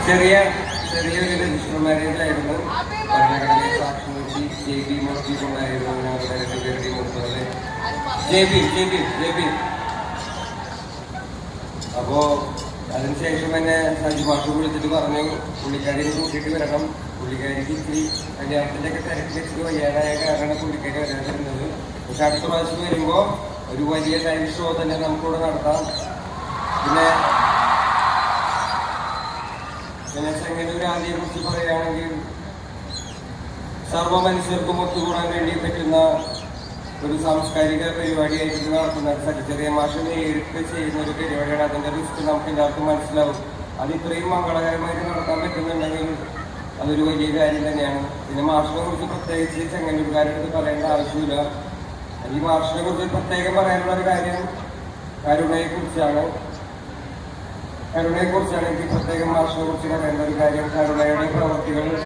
ചെറിയ ചെറിയൊരു register marriage ആയിരുന്നു. ഭരണഘടനയെ സാക്ഷി നിർത്തി JB നടത്തിയിട്ടുണ്ടായിരുന്നു. അവരുടെ രണ്ടുപേരുടെയും മുൻപ് JB. അപ്പോ അതിനുശേഷം എന്നെ സജി മാഷ് വിളിച്ചിട്ട് പറഞ്ഞു പുള്ളിക്കാരിയെ കൂട്ടിയിട്ട് വരണം. പുള്ളിക്കാരിക്ക് ഇച്ചിരി കല്യാണത്തിന്റെ ഒക്കെ തിരക്ക് വെച്ചിട്ട് വയ്യാതായ കാരണം പുള്ളിക്കാരി വരാതിരുന്നത്. പക്ഷെ അടുത്ത പ്രാവശ്യം വരുമ്പോ ഒരു വലിയ ലൈവ് ഷോ തന്നെ നമുക്കിവിടെ നടത്താം. പിന്നെ ചെങ്ങന്നൂർ ആദ്യയെ കുറിച്ച് പറയുകയാണെങ്കിൽ സർവ്വ മനുഷ്യർക്കും ഒത്തുകൂടാൻ വേണ്ടി പറ്റുന്ന ഒരു സാംസ്കാരിക പരിപാടിയായിട്ട് നടത്തുന്ന ചെറിയ മാഷ് നേരിട്ട് ചെയ്യുന്ന ഒരു പരിപാടിയാണ്. അതിന്റെ റിസ്ക് നമുക്ക് എല്ലാവർക്കും മനസ്സിലാവും. അത് ഇത്രയും മംഗളകരമായിട്ട് നടത്താൻ പറ്റുന്നുണ്ടെങ്കിൽ അതൊരു വലിയ കാര്യം തന്നെയാണ്. പിന്നെ മാഷിനെ കുറിച്ച് പ്രത്യേകിച്ച് ചെങ്ങന്നൂർക്കാരുടെ പറയേണ്ട ആവശ്യമില്ല. ഈ മാഷിനെ കുറിച്ച് പ്രത്യേകം പറയാനുള്ള ഒരു കാര്യം കരുണയെക്കുറിച്ചാണ്. എനിക്ക് പ്രത്യേകം മാഷിനെ കുറിച്ച് പറയേണ്ട ഒരു കാര്യം കരുണയുടെ പ്രവർത്തികൾ